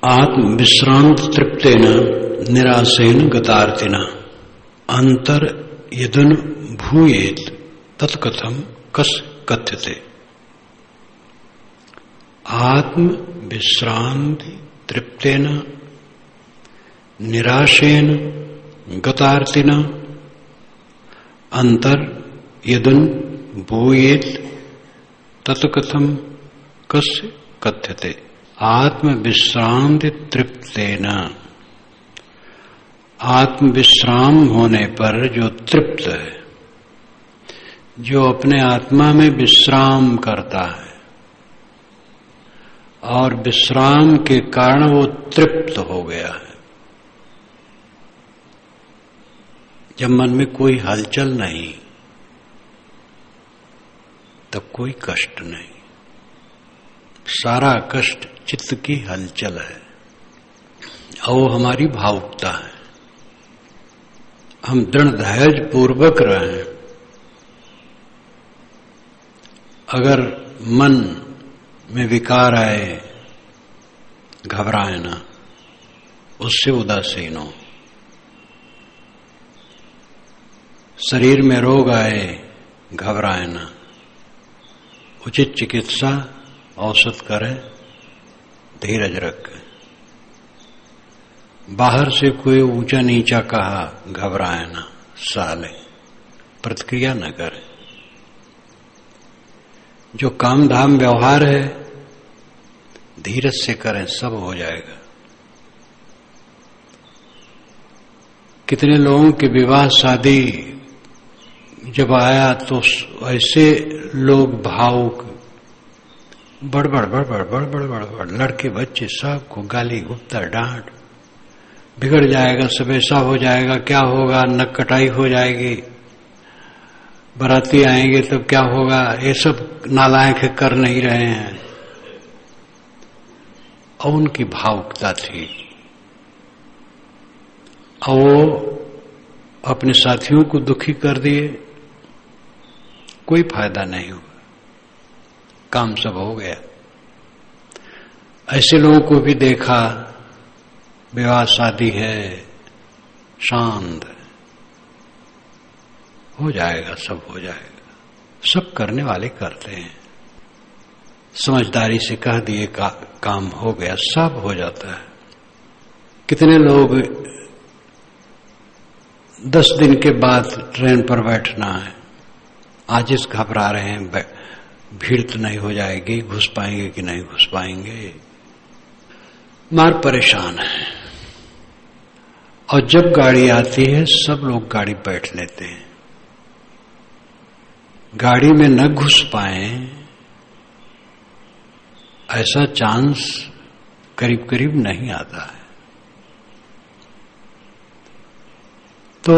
आत्म विश्रांत तृप्तेन निरासेन गतार्तिना अंतर यदन भूयेत तत्कथम कस कथ्यते। आत्म विश्रांति तृप्तेन निराशेन गतार्तिना अंतर यदन भूयेत तत्कथम कस कथ्यते। आत्म विश्रांति तृप्तेन, आत्म विश्राम होने पर जो तृप्त है, जो अपने आत्मा में विश्राम करता है और विश्राम के कारण वो तृप्त हो गया है। जब मन में कोई हलचल नहीं तब कोई कष्ट नहीं, सारा कष्ट चित्त की हलचल है और वो हमारी भावुकता है। हम दृढ़ धैर्य पूर्वक रहें। अगर मन में विकार आए, घबराए ना, उससे उदासीन हो। शरीर में रोग आए, घबराए ना, उचित चिकित्सा औषध करें, धीरज रखें। बाहर से कोई ऊंचा नीचा कहा, घबराए ना, सह लें, प्रतिक्रिया न करें। जो काम धाम व्यवहार है धीरज से करें, सब हो जाएगा। कितने लोगों के विवाह शादी जब आया तो ऐसे लोग भावुक, बड़बड़ बड़बड़ बड़बड़ बड़बड़, लड़के बच्चे सबको गाली गुप्ता डांट, बिगड़ जाएगा, सब ऐसा हो जाएगा, क्या होगा, नक कटाई हो जाएगी, बाराती आएंगे तब क्या होगा, ये सब नालायक कर नहीं रहे हैं। और उनकी भावुकता थी और वो अपने साथियों को दुखी कर दिए, कोई फायदा नहीं हुआ, काम सब हो गया। ऐसे लोगों को भी देखा, विवाह शादी है, शांत हो जाएगा, सब हो जाएगा। सब करने वाले करते हैं, समझदारी से कह दिए काम हो गया, सब हो जाता है। कितने लोग 10 दिन के बाद ट्रेन पर बैठना है, आज इस घबरा रहे हैं, भीड़ तो नहीं हो जाएगी, घुस पाएंगे कि नहीं घुस पाएंगे, मार परेशान है। और जब गाड़ी आती है सब लोग गाड़ी बैठ लेते हैं, गाड़ी में न घुस पाए ऐसा चांस करीब करीब नहीं आता है। तो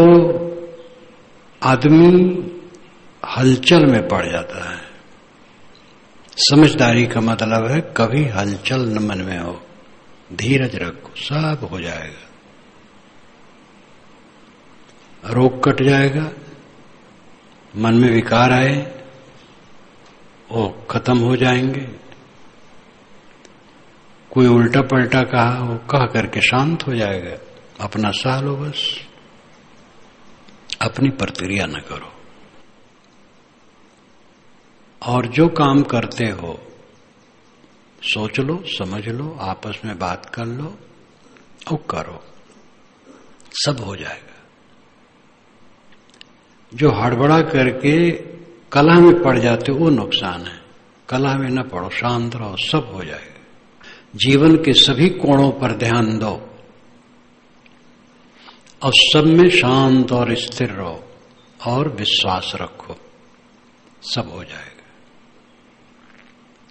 आदमी हलचल में पड़ जाता है। समझदारी का मतलब है कभी हलचल न मन में हो, धीरज रखो, सब हो जाएगा, रोग कट जाएगा। मन में विकार आए वो खत्म हो जाएंगे। कोई उल्टा पलटा कहा, वो कह करके शांत हो जाएगा। अपना सह लो, बस अपनी प्रतिक्रिया न करो। और जो काम करते हो सोच लो, समझ लो, आपस में बात कर लो और करो, सब हो जाएगा। जो हड़बड़ा करके कलह में पड़ जाते वो नुकसान है। कलह में न पड़ो, शांत रहो, सब हो जाएगा। जीवन के सभी कोणों पर ध्यान दो और सब में शांत और स्थिर रहो और विश्वास रखो, सब हो जाएगा,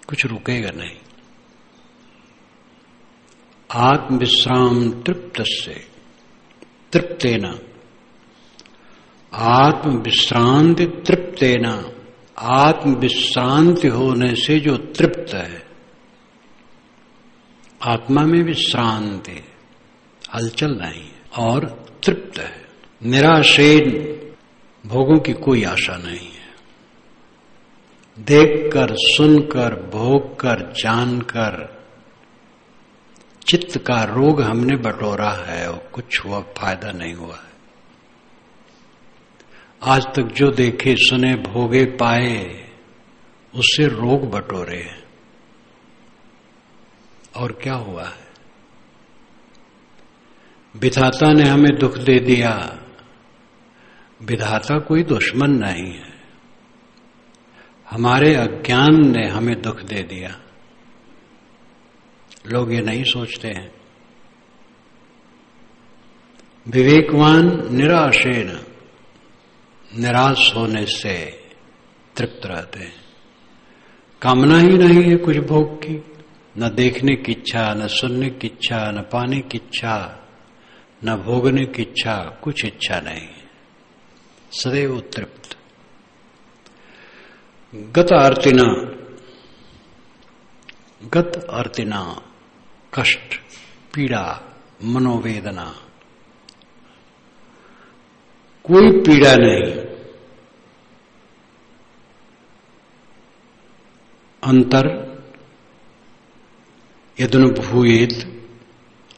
कुछ रुकेगा नहीं। आत्म विश्राम तृप्तस्य तृप्तेन, आत्म विश्रांति तृप्तेन, आत्म विश्रांति होने से जो तृप्त है, आत्मा में विश्रांति, हलचल नहीं और तृप्त है, निराशेन, भोगों की कोई आशा नहीं है। देखकर, सुनकर, भोग कर, जानकर चित्त का रोग हमने बटोरा है और कुछ हुआ फायदा नहीं हुआ है। आज तक जो देखे सुने भोगे पाए उससे रोग बटोरे हैं। और क्या हुआ है? विधाता ने हमें दुख दे दिया। विधाता कोई दुश्मन नहीं है, हमारे अज्ञान ने हमें दुख दे दिया। लोग ये नहीं सोचते हैं। विवेकवान निराशेन, निराश होने से तृप्त रहते हैं। कामना ही नहीं है कुछ भोग की, न देखने की इच्छा, न सुनने की इच्छा, न पाने की इच्छा, न भोगने की इच्छा, कुछ इच्छा नहीं, सदैव तृप्त। गत अर्तिना कष्ट, पीड़ा, मनोवेदना, कोई पीड़ा नहीं। अंतर यदनुभूयेत,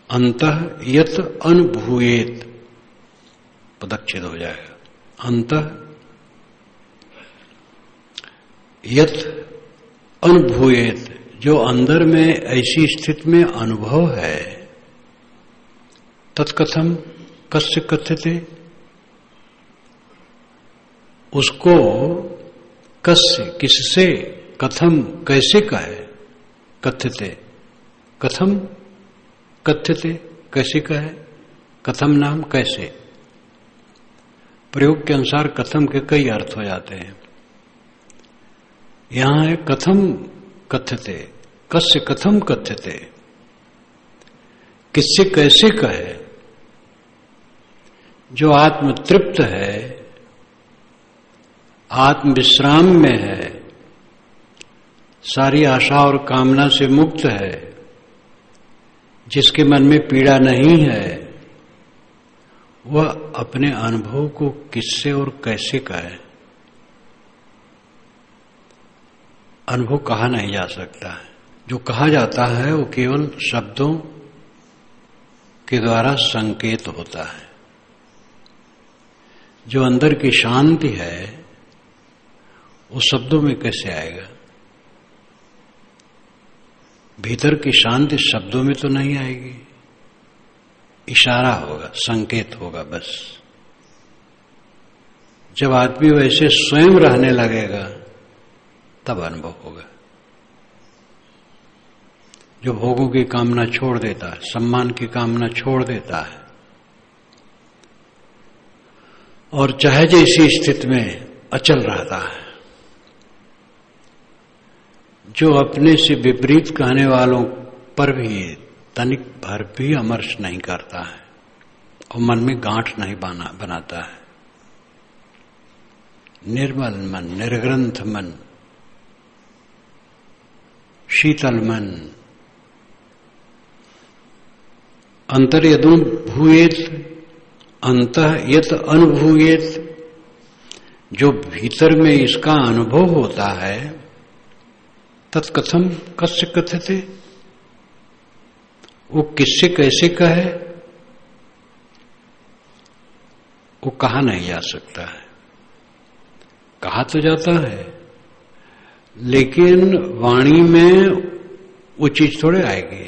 अंतः यत अनुभूयेत, पदच्छेद हो जाएगा। अंतः यत अनुभूयेत, जो अंदर में ऐसी स्थिति में अनुभव है, तत्कथम कस्य कथ्यते, उसको कस्य किससे, कथम कैसे कहे, कथ्यते कथम कथ्यते कैसे कहे, कथम नाम कैसे। प्रयोग के अनुसार कथम के कई अर्थ हो जाते हैं। यहां है कथम कथ्यते, कस्य कथम कथ्यते, किससे कैसे कहे। जो आत्म तृप्त है, आत्म विश्राम में है, सारी आशा और कामना से मुक्त है, जिसके मन में पीड़ा नहीं है, वह अपने अनुभव को किससे और कैसे कहे। अनुभव कहा नहीं जा सकता है। जो कहा जाता है वो केवल शब्दों के द्वारा संकेत होता है। जो अंदर की शांति है वो शब्दों में कैसे आएगा। भीतर की शांति शब्दों में तो नहीं आएगी, इशारा होगा, संकेत होगा बस। जब आदमी वैसे स्वयं रहने लगेगा तब अनुभव होगा। जो भोगों की कामना छोड़ देता है, सम्मान की कामना छोड़ देता है और चाहे जैसी स्थिति में अचल रहता है, जो अपने से विपरीत कहने वालों पर भी तनिक भर भी अमर्ष नहीं करता है और मन में गांठ नहीं बनाता है, निर्मल मन, निर्ग्रंथ मन, शीतल मन, अंतर यदनुभूयेत, अंतः यत अनुभूयेत, जो भीतर में इसका अनुभव होता है, तत्कथम कस्य कथ्यते, वो किससे कैसे कहे, वो कहा नहीं जा सकता है। कहा तो जाता है लेकिन वाणी में वो चीज थोड़े आएगी,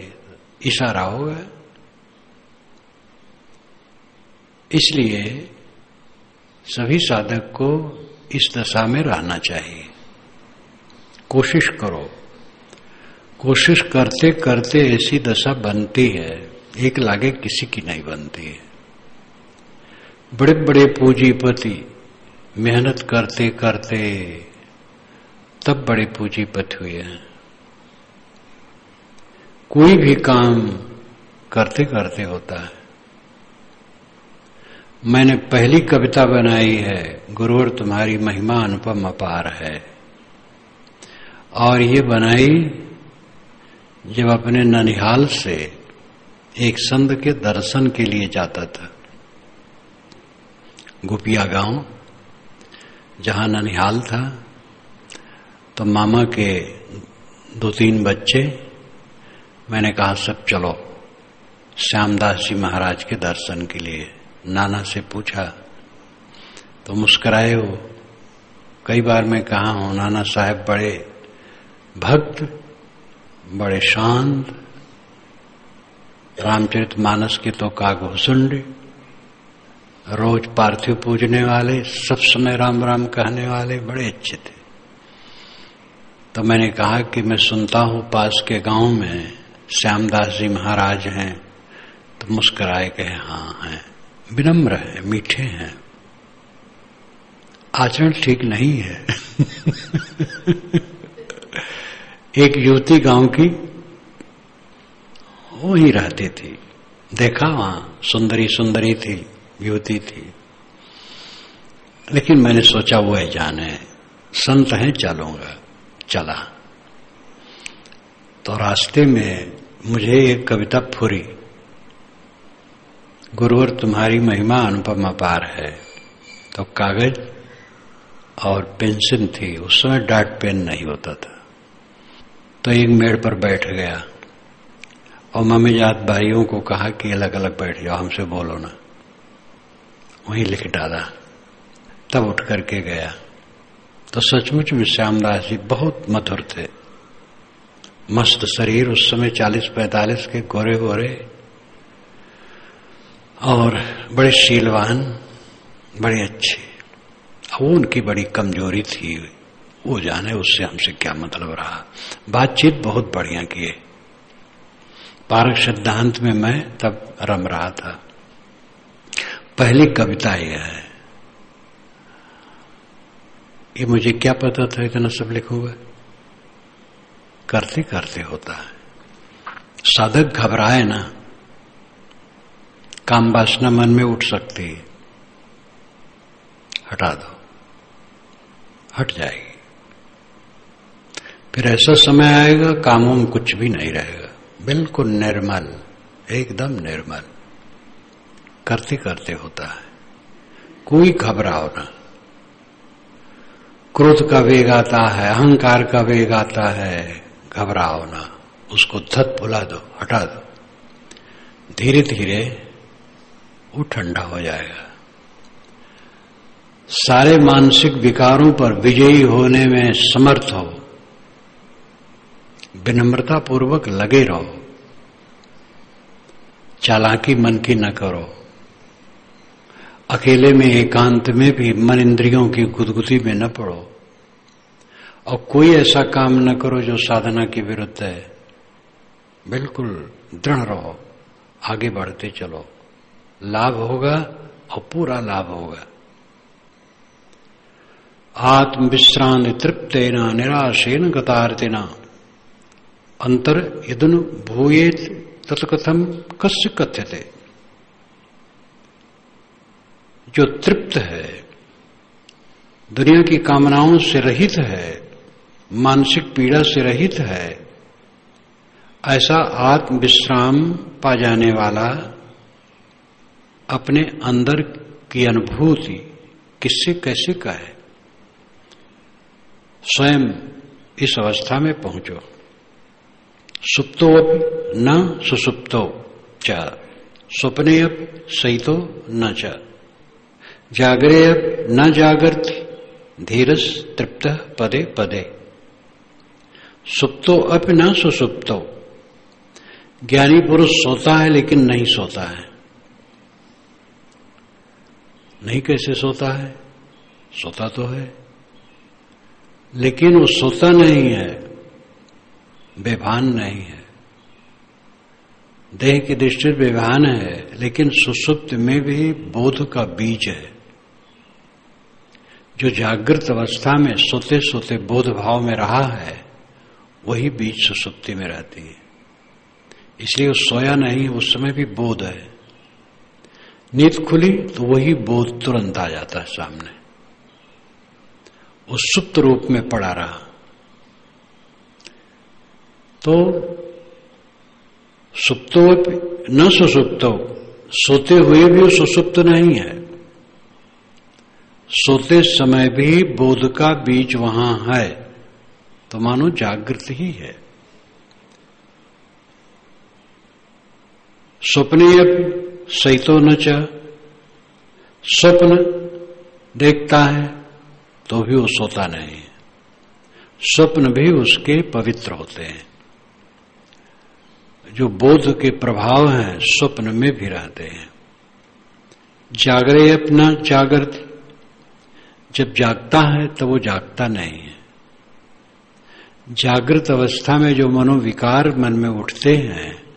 इशारा होगा। इसलिए सभी साधक को इस दशा में रहना चाहिए। कोशिश करो, कोशिश करते करते ऐसी दशा बनती है, एक लागे किसी की नहीं बनती है। बड़े बड़े पूंजीपति मेहनत करते करते तब बड़े पूंजीपति हुए हैं। कोई भी काम करते करते होता है। मैंने पहली कविता बनाई है, गुरुवर तुम्हारी महिमा अनुपम अपार है, और ये बनाई जब अपने ननिहाल से एक संत के दर्शन के लिए जाता था। गोपिया गांव जहां ननिहाल था, तो मामा के 2-3 बच्चे, मैंने कहा सब चलो श्यामदास जी महाराज के दर्शन के लिए। नाना से पूछा तो मुस्कुराए हो। कई बार मैं कहा हूं नाना साहब बड़े भक्त, बड़े शांत, रामचरितमानस के तो कागभूषुंड, रोज पार्थिव पूजने वाले, सब समय राम राम कहने वाले, बड़े अच्छे थे। तो मैंने कहा कि मैं सुनता हूं पास के गांव में श्यामदास जी महाराज हैं। तो मुस्कुराए कहे हाँ हैं, विनम्र है, मीठे हैं, आचरण ठीक नहीं है। एक युवती गांव की वो ही रहती थी, देखा वहां सुंदरी सुंदरी थी, युवती थी, लेकिन मैंने सोचा वो है जाने, संत हैं, चलूंगा। चला तो रास्ते में मुझे एक कविता फुरी, गुरुवर तुम्हारी महिमा अनुपम अपार है। तो कागज और पेंसिल थी, उस समय डाट पेन नहीं होता था। तो एक मेड़ पर बैठ गया और मम्मी जात भाइयों को कहा कि अलग अलग बैठ जाओ, हमसे बोलो ना। वहीं लिख डाला। तब उठ करके गया तो सचमुच में श्यामदास जी बहुत मधुर थे, मस्त शरीर, उस समय 40-45 के, गोरे गोरे और बड़े शीलवान, बड़े अच्छे। वो उनकी बड़ी कमजोरी थी, वो जाने उससे हमसे क्या मतलब रहा। बातचीत बहुत बढ़िया किए। पारक सिद्धांत में मैं तब रम रहा था। पहली कविता यह है, ये मुझे क्या पता था इतना सब लिखूंगा, करते करते होता है। साधक घबराए ना, काम वासना मन में उठ सकती है, हटा दो, हट जाएगी। फिर ऐसा समय आएगा कामों में कुछ भी नहीं रहेगा, बिल्कुल निर्मल, एकदम निर्मल। करते करते होता है, कोई घबराओ ना। क्रोध का वेग आता है, अहंकार का वेग आता है, घबराओ ना, उसको धत भुला दो, हटा दो। धीरे धीरे वो ठंडा हो जाएगा। सारे मानसिक विकारों पर विजयी होने में समर्थ हो, विनम्रता पूर्वक लगे रहो, चालाकी मन की न करो। अकेले में एकांत में भी मन इंद्रियों की गुदगुदी में न पड़ो, और कोई ऐसा काम न करो जो साधना के विरुद्ध है। बिल्कुल दृढ़ रहो, आगे बढ़ते चलो, लाभ होगा और पूरा लाभ होगा। आत्म विश्रांति तृप्तेना निराशेन गतार्तिना अंतर यदनु भूयेत तत्कथम कस्य कथ्यते। जो तृप्त है, दुनिया की कामनाओं से रहित है, मानसिक पीड़ा से रहित है, ऐसा आत्म विश्राम पा जाने वाला अपने अंदर की अनुभूति किससे कैसे कहे। स्वयं इस अवस्था में पहुंचो। सुप्तो न सुसुप्तो च स्वप्ने सहितो न च जागरे न जागर्ति धीरस तृप्त पदे पदे। सुप्तो अपि न सुसुप्तो, ज्ञानी पुरुष सोता है लेकिन नहीं सोता है। नहीं कैसे सोता है? सोता तो है, लेकिन वो सोता नहीं है, बेभान नहीं है। देह की दृष्टि बेभान है, लेकिन सुसुप्त में भी बोध का बीज है। जो जागृत अवस्था में सोते सोते बोध भाव में रहा है, वही बीज सुसुप्ति में रहती है। इसलिए वो सोया नहीं, उस समय भी बोध है। नींद खुली तो वही बोध तुरंत आ जाता है सामने, उस सुप्त रूप में पड़ा रहा। तो सुप्तो न सुसुप्तो, सोते हुए भी वो सुसुप्त नहीं है। सोते समय भी बोध का बीज वहां है, तो मानो जागृत ही है। स्वप्नेऽपि सहितो न च, स्वप्न देखता है तो भी वो सोता नहीं है, स्वप्न भी उसके पवित्र होते हैं। जो बोध के प्रभाव हैं स्वप्न में भी रहते हैं। जागरे अपना जागृत, जब जागता है तब वो जागता नहीं है। जागृत अवस्था में जो मनोविकार मन में उठते हैं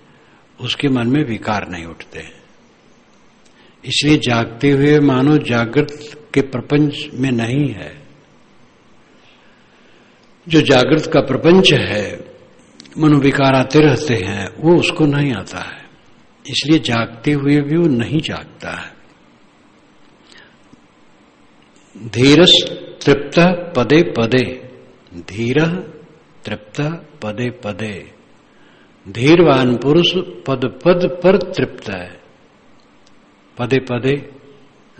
उसके मन में विकार नहीं उठते। इसलिए जागते हुए मानो जागृत के प्रपंच में नहीं है। जो जागृत का प्रपंच है, मनोविकार आते रहते हैं, वो उसको नहीं आता है। इसलिए जागते हुए भी वो नहीं जागता है। धीरस तृप्त पदे पदे, धीर तृप्त पदे पदे, धीरवान पुरुष पद पद पर तृप्त है। पदे पदे,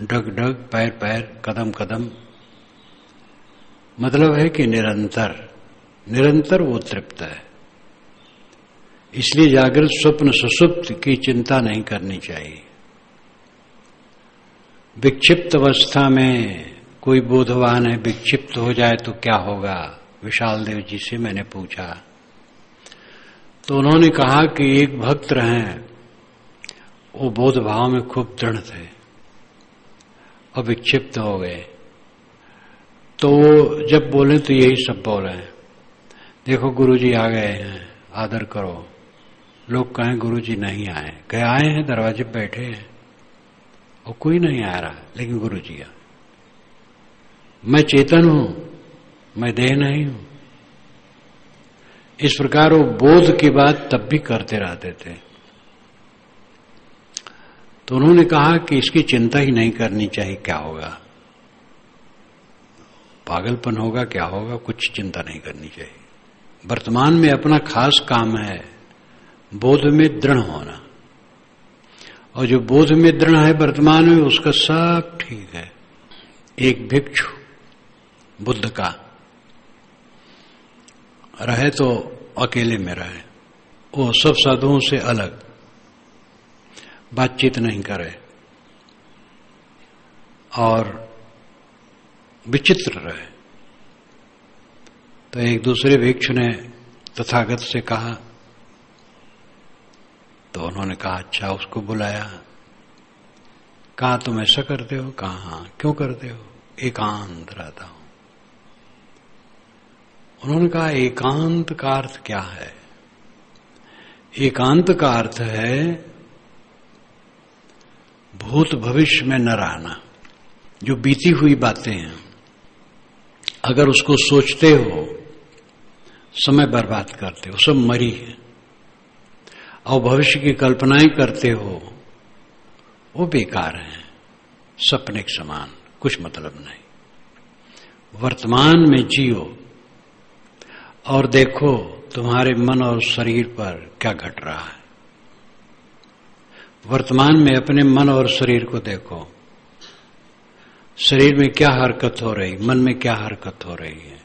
डग डग, पैर पैर, कदम कदम, मतलब है कि निरंतर निरंतर वो तृप्त है। इसलिए जागृत स्वप्न सुषुप्त की चिंता नहीं करनी चाहिए। विक्षिप्त अवस्था में कोई बोधवान है, विक्षिप्त हो जाए तो क्या होगा? विशाल देव जी से मैंने पूछा तो उन्होंने कहा कि एक भक्त हैं, वो बोध भाव में खूब दृढ़ थे और विक्षिप्त हो गए। तो जब बोले तो यही सब बोले, देखो गुरुजी आ गए हैं, आदर करो। लोग कहें गुरुजी नहीं आए, कहे आए हैं, दरवाजे पे बैठे हैं और कोई नहीं आ रहा, लेकिन गुरुजी आ। मैं चेतन हूं, मैं देह नहीं हूं। इस प्रकार वो बोध की बात तब भी करते रहते थे। तो उन्होंने कहा कि इसकी चिंता ही नहीं करनी चाहिए, क्या होगा, पागलपन होगा, क्या होगा, कुछ चिंता नहीं करनी चाहिए। वर्तमान में अपना खास काम है बोध में दृढ़ होना, और जो बोध में दृढ़ है वर्तमान में उसका सब ठीक है। एक भिक्षु बुद्ध का रहे तो अकेले में रहे, वो सब साधुओं से अलग, बातचीत नहीं करे और विचित्र रहे। तो एक दूसरे भिक्षु ने तथागत से कहा, तो उन्होंने कहा अच्छा, उसको बुलाया, कहा तुम ऐसा करते हो? कहा हाँ। क्यों करते हो? एकांत रहता हूं। उन्होंने कहा एकांत का अर्थ क्या है? एकांत का अर्थ है भूत भविष्य में न रहना। जो बीती हुई बातें हैं अगर उसको सोचते हो, समय बर्बाद करते हो, सब मरी है, और भविष्य की कल्पनाएं करते हो, वो बेकार है, सपने के समान, कुछ मतलब नहीं। वर्तमान में जियो और देखो तुम्हारे मन और शरीर पर क्या घट रहा है। वर्तमान में अपने मन और शरीर को देखो, शरीर में क्या हरकत हो रही, मन में क्या हरकत हो रही है,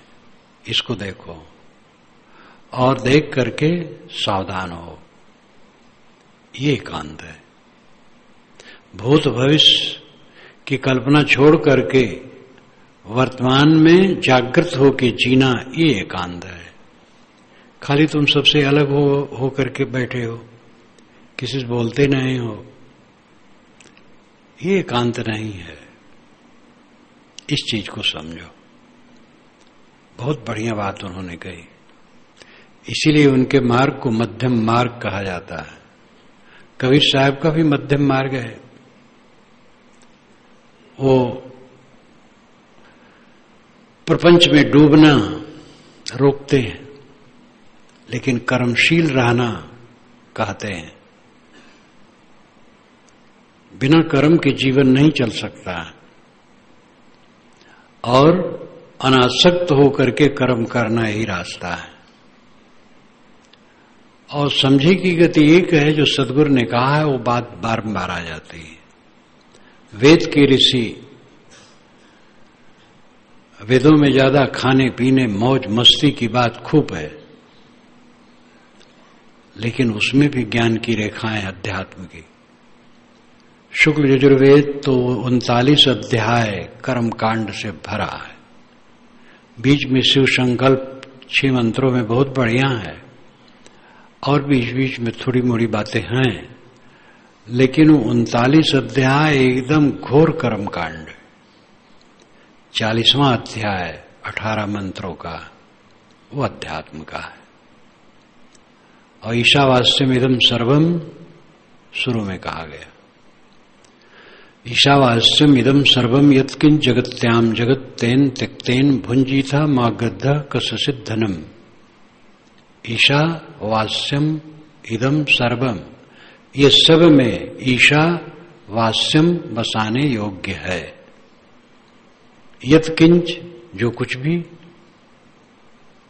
इसको देखो और देख करके सावधान हो। ये एकांत है। भूत भविष्य की कल्पना छोड़ करके वर्तमान में जागृत होके जीना, ये एकांत है। खाली तुम सबसे अलग हो करके बैठे हो, किसी से बोलते नहीं हो, ये एकांत नहीं है। इस चीज को समझो। बहुत बढ़िया बात उन्होंने कही। इसीलिए उनके मार्ग को मध्यम मार्ग कहा जाता है। कबीर साहब का भी मध्यम मार्ग है। वो प्रपंच में डूबना रोकते हैं, लेकिन कर्मशील रहना कहते हैं। बिना कर्म के जीवन नहीं चल सकता, और अनासक्त होकर के कर्म करना ही रास्ता है। और समझे की गति एक है, जो सदगुरु ने कहा है वो बात बार-बार आ जाती है। वेद के ऋषि, वेदों में ज्यादा खाने पीने मौज मस्ती की बात खूब है, लेकिन उसमें भी ज्ञान की रेखाएं अध्यात्म की। शुक्ल यजुर्वेद तो 39 अध्याय कर्म कांड से भरा है। बीच में शिव संकल्प 6 मंत्रों में बहुत बढ़िया है, और बीच बीच में थोड़ी मोड़ी बातें हैं, लेकिन 39 अध्याय एकदम घोर कर्म कांड। 40वां अध्याय 18 मंत्रों का वो अध्यात्म का है। और ईशावास्यम इदम सर्वम शुरू में कहा गया, ईशावास्यम इदम सर्वम यत्किंच जगत्याम जगत तेन त्यक्तेन भुंजीथा मा गद्ध कससित धनम। ईशा वास्यम इदम सर्वम, ये सब में ईशा वास्यम बसाने योग्य है। यत्किंच, जो कुछ भी,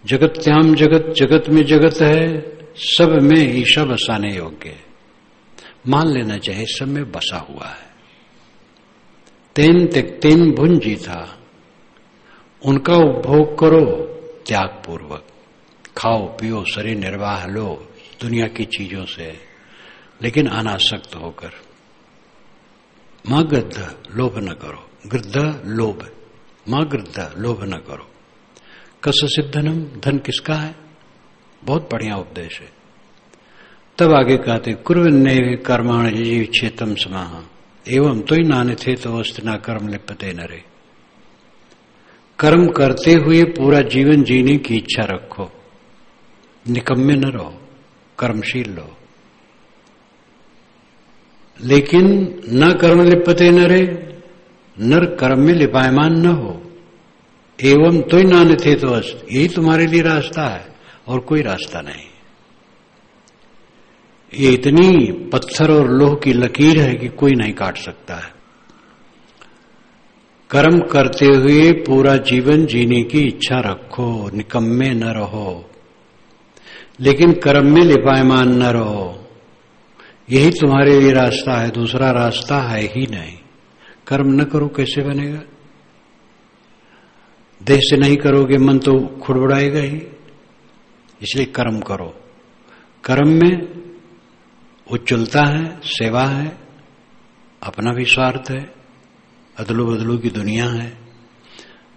जगत्याम जगत, जगत में जगत है, सब में ईशा बसाने योग्य है। मान लेना चाहिए सब में बसा हुआ है। तेन त्यक्तेन भुंजीथा, उनका उपभोग करो त्याग पूर्वक। खाओ पियो, शरीर निर्वाह लो दुनिया की चीजों से, लेकिन अनासक्त होकर। मां गृद्ध, लोभ न करो। गृद्ध लोभ, मां गृद्ध, लोभ न करो। कससित धनम, धन किसका है? बहुत बढ़िया उपदेश है। तब आगे कहते कुर्वन्नैव कर्माणि यजीच्छेतम समाह एवं तो ही नाने थे तो अस्तना कर्म लिप्यते नरे। कर्म करते हुए पूरा जीवन जीने की इच्छा रखो, निकम्मे न रहो, कर्मशील लो। लेकिन न कर्म लिप्यते नरे, नर कर्म में लिपायमान न हो। एवं तो ही नाने थे तो अस्त, यही तुम्हारे लिए रास्ता है और कोई रास्ता नहीं। ये इतनी पत्थर और लोह की लकीर है कि कोई नहीं काट सकता है। कर्म करते हुए पूरा जीवन जीने की इच्छा रखो, निकम्मे न रहो, लेकिन कर्म में लिपायमान न रहो। यही तुम्हारे लिए रास्ता है, दूसरा रास्ता है ही नहीं। कर्म न करो कैसे बनेगा? देह से नहीं करोगे मन तो खुड़बुड़ाएगा ही, इसलिए कर्म करो। कर्म में उज्ज्वलता है, सेवा है, अपना भी स्वार्थ है, अदलो बदलो की दुनिया है।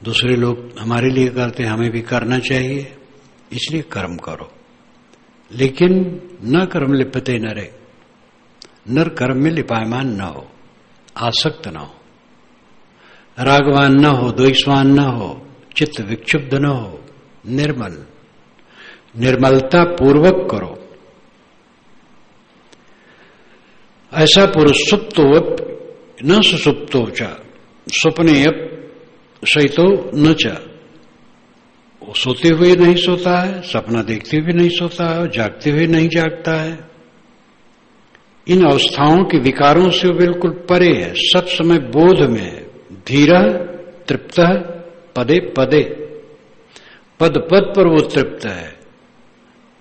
दूसरे लोग हमारे लिए करते, हमें भी करना चाहिए, इसलिए कर्म करो। लेकिन न कर्म लिप्यते नरे, नर कर्म में लिपायमान न हो, आसक्त न हो, रागवान न हो, द्वेषवान न हो, चित्त विक्षुब्ध न हो, निर्मल, निर्मलता पूर्वक करो। ऐसा पुरुष सुप्तोप न सुसुप्तो च स्वप्ने अप शयितो न च, वो सोते हुए नहीं सोता है, सपना देखते हुए नहीं सोता है, जागते हुए नहीं जागता है। इन अवस्थाओं के विकारों से वो बिल्कुल परे है, सब समय बोध में है। धीर तृप्त पदे पदे, पद पद पर वो तृप्त है।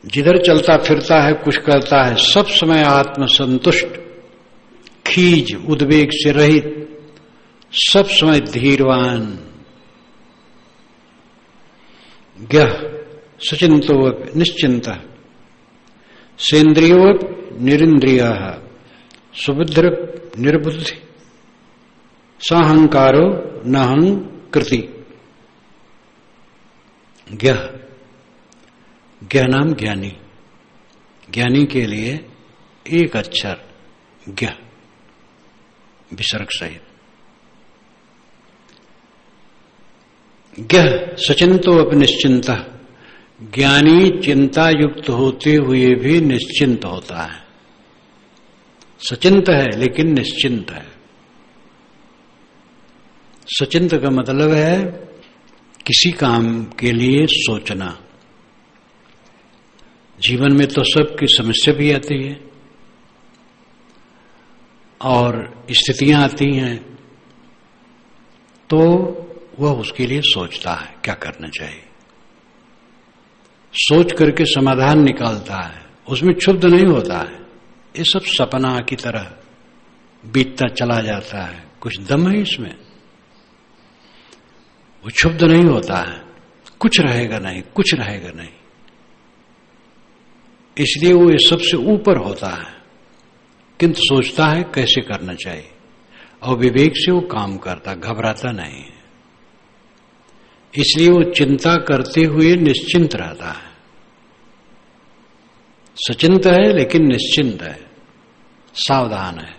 जिधर चलता फिरता है, कुछ करता है, सब समय आत्म संतुष्ट, खीज उद्वेग से रहित, सब समय धीरवान। ज्ञः सचिंतो निश्चिंत, सेन्द्रियो निरिंद्रिय, सुबुद्ध निर्बुद्धि, साहंकारो नाहंकृति। ज्ञः, ज्ञ नाम ज्ञानी, ज्ञानी के लिए एक अक्षर ज्ञ विसर्ग सहित। ज्ञ सचिंतो अपि निश्चिंत, ज्ञानी चिंता युक्त होते हुए भी निश्चिंत होता है। सचिंत है लेकिन निश्चिंत है। सचिंत का मतलब है किसी काम के लिए सोचना। जीवन में तो सबकी समस्या भी आती है और स्थितियां आती हैं, तो वह उसके लिए सोचता है क्या करना चाहिए, सोच करके समाधान निकालता है, उसमें क्षुब्ध नहीं होता है। ये सब सपना की तरह बीतता चला जाता है, कुछ दम है इसमें, वो क्षुब्ध नहीं होता है, कुछ रहेगा नहीं, कुछ रहेगा नहीं। इसलिए वो ये सबसे ऊपर होता है, किंतु सोचता है कैसे करना चाहिए, और विवेक से वो काम करता, घबराता नहीं है। इसलिए वो चिंता करते हुए निश्चिंत रहता है। सचिंत है लेकिन निश्चिंत है, सावधान है,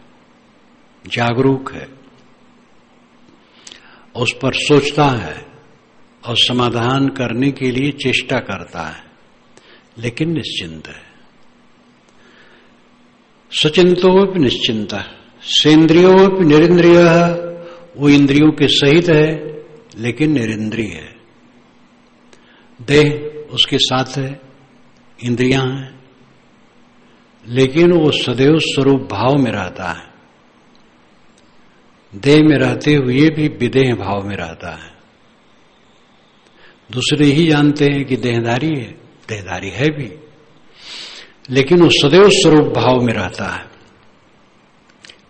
जागरूक है, उस पर सोचता है और समाधान करने के लिए चेष्टा करता है, लेकिन निश्चिंत है। सचिंतोपि निश्चिंत, सेन्द्रियोपि निरिंद्रिय, वो इंद्रियों के सहित है लेकिन निरिंद्रिय है। देह उसके साथ है, इंद्रियां हैं, लेकिन वो सदैव स्वरूप भाव में रहता है। देह में रहते हुए भी विदेह भाव में रहता है। दूसरे ही जानते हैं कि देहधारी है, देहधारी है भी, लेकिन वो सदैव स्वरूप भाव में रहता है।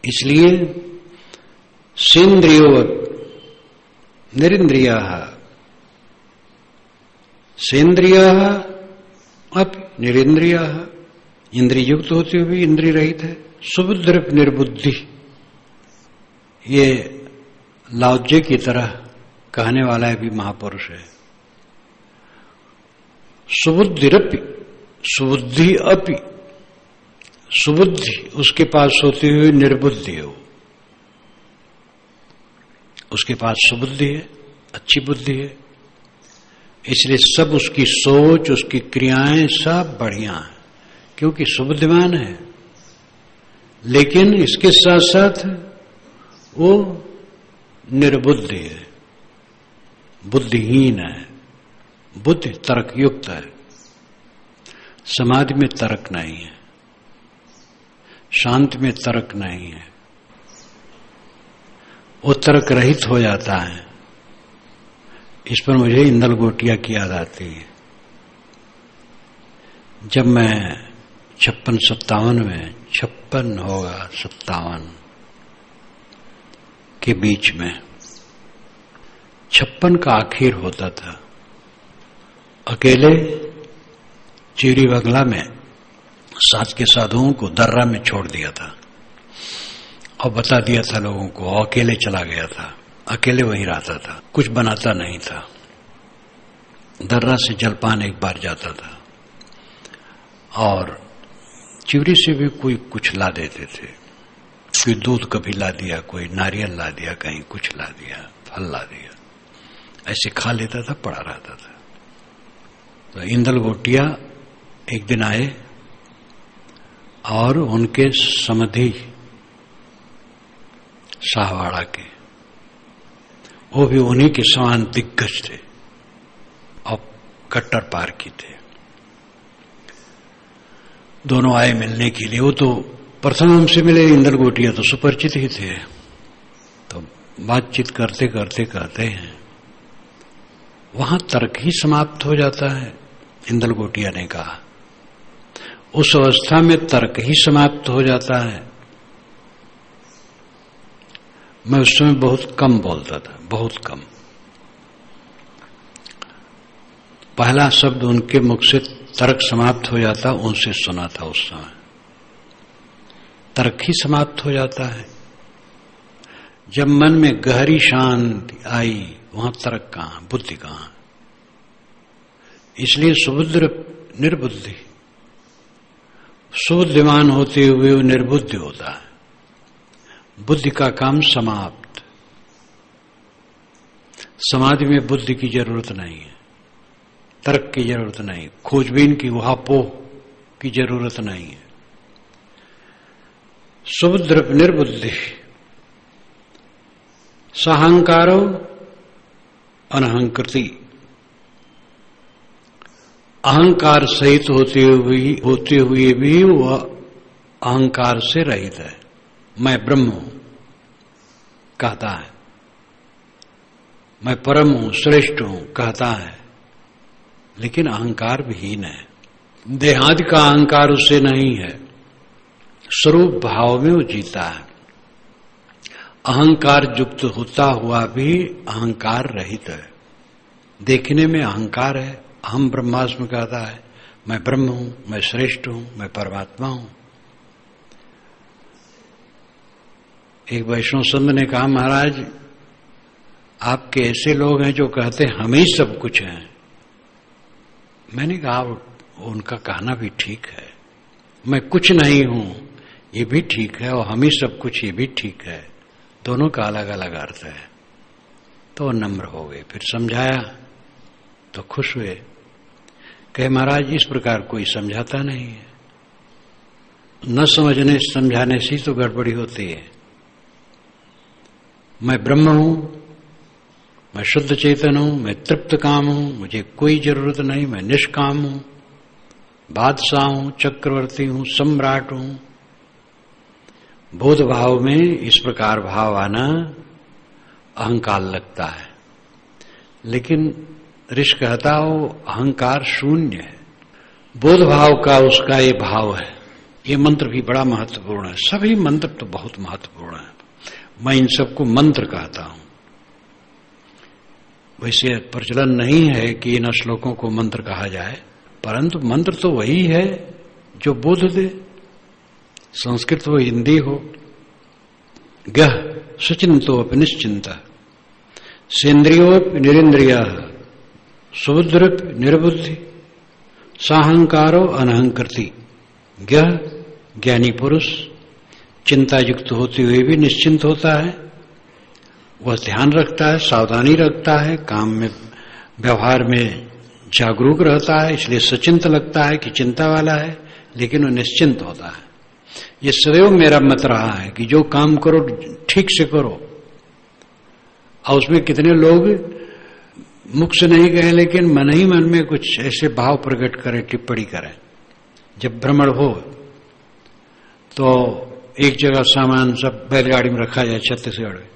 इसलिए सेन्द्रियो निरिंद्रिय, सेन्द्रिय अब निरिंद्रिय, इंद्रिय युक्त होते हुए इंद्रिय रहित है। सुबुद्ध निर्बुद्धि, ये लाओज्जे की तरह कहने वाला है भी महापुरुष है। सुबुद्धिरपि, सुबुद्धि अपि, सुबुद्धि उसके पास होते हुए निर्बुद्धि हो, उसके पास सुबुद्धि है, अच्छी बुद्धि है, इसलिए सब उसकी सोच, उसकी क्रियाएं सब बढ़िया है, क्योंकि सुबुद्धिमान है। लेकिन इसके साथ साथ वो निर्बुद्धि है, बुद्धिहीन है, बुद्धि तर्क युक्त है। समाधि में तर्क नहीं है, शांति में तर्क नहीं है, वो तर्क रहित हो जाता है। इस पर मुझे इंदल गोटिया की याद आती है। जब मैं 56-57 में, 56 होगा 57 के बीच में, 56 का आखिर होता था, अकेले चीरी बगला में साथ के साधुओं को दर्रा में छोड़ दिया था और बता दिया था लोगों को, और अकेले चला गया था, अकेले वहीं रहता था, कुछ बनाता नहीं था। दर्रा से जलपान एक बार जाता था और चिवरी से भी कोई कुछ ला देते थे, कोई दूध कभी ला दिया, कोई नारियल ला दिया, कहीं कुछ ला दिया, फल ला दिया, ऐसे खा लेता था, पड़ा रहता था। तो इंदल गोटिया एक दिन आए और उनके समधि शाहवाड़ा के, वो भी उन्हीं के समान दिग्गज थे और कट्टर पार की थे। दोनों आए मिलने के लिए। वो तो प्रथम हमसे मिले, इंदल गोटिया तो सुपरिचित ही थे। तो बातचीत करते करते कहते हैं, वहां तर्क ही समाप्त हो जाता है। इंदल गोटिया ने कहा, उस अवस्था में तर्क ही समाप्त हो जाता है। मैं उस समय बहुत कम बोलता था, बहुत कम। पहला शब्द उनके मुख से तर्क समाप्त हो जाता, उनसे सुना था उस समय। तर्क ही समाप्त हो जाता है। जब मन में गहरी शांति आई, वहां तर्क कहां, बुद्धि कहां। इसलिए सुबुद्ध निर्बुद्धि, सुबुद्धिमान होते हुए वो निर्बुद्धि होता है। बुद्धि का काम समाप्त। समाधि में बुद्धि की जरूरत नहीं है, तर्क की जरूरत नहीं, खोजबीन की उहापोह की जरूरत नहीं है। सुबुद्ध निर्बुद्धि, सहंकारो अनहंकृति, अहंकार सहित होते हुए भी वह अहंकार से रहित है। मैं ब्रह्म हूं कहता है, मैं परम हूं, श्रेष्ठ हूं कहता है, लेकिन अहंकार विहीन है। देहादि का अहंकार उससे नहीं है, स्वरूप भाव में वो जीता है। अहंकार युक्त होता हुआ भी अहंकार रहित है। देखने में अहंकार है, अहम ब्रह्मास्मि कहता है, मैं ब्रह्म हूं, मैं श्रेष्ठ हूं, मैं परमात्मा हूं। एक वैष्णव संत ने कहा, महाराज आपके ऐसे लोग हैं जो कहते हैं हम ही सब कुछ हैं। मैंने कहा उनका कहना भी ठीक है, मैं कुछ नहीं हूं ये भी ठीक है और हम ही सब कुछ ये भी ठीक है, दोनों का अलग अलग अर्थ है। तो नम्र हो गए, फिर समझाया तो खुश हुए। कहे महाराज इस प्रकार कोई समझाता नहीं है, न समझने समझाने से तो गड़बड़ी होती है। मैं ब्रह्म हूं, मैं शुद्ध चेतन हूं, मैं तृप्त काम हूं, मुझे कोई जरूरत नहीं, मैं निष्काम हूं, बादशाह हूं, चक्रवर्ती हूं, सम्राट हूं। बोध भाव में इस प्रकार भाव आना अहंकार लगता है, लेकिन ऋषि कहता हो अहंकार शून्य है। बोध भाव का उसका ये भाव है। ये मंत्र भी बड़ा महत्वपूर्ण है, सभी मंत्र तो बहुत महत्वपूर्ण है। मैं इन सबको मंत्र कहता हूं। वैसे प्रचलन नहीं है कि इन श्लोकों को मंत्र कहा जाए, परंतु मंत्र तो वही है जो बोध दे। संस्कृत हो हिंदी हो, गह सुचिंतोप निश्चिंता, सेन्द्रियोप निरिंद्रिया, सुबुद्धिप निर्बुद्धि, साहंकारो अनहंकृति। गह ज्ञानी पुरुष चिंता युक्त होते हुए भी निश्चिंत होता है, वह ध्यान रखता है, सावधानी रखता है, काम में व्यवहार में जागरूक रहता है, इसलिए सचिंत लगता है कि चिंता वाला है, लेकिन वह निश्चिंत होता है। ये सदैव मेरा मत रहा है कि जो काम करो ठीक से करो। और उसमें कितने लोग मुख से नहीं कहें लेकिन मन ही मन में कुछ ऐसे भाव प्रकट करें, टिप्पणी करें। जब भ्रमण हो तो एक जगह सामान सब बैलगाड़ी में रखा जाए छत्तीसगढ़ में,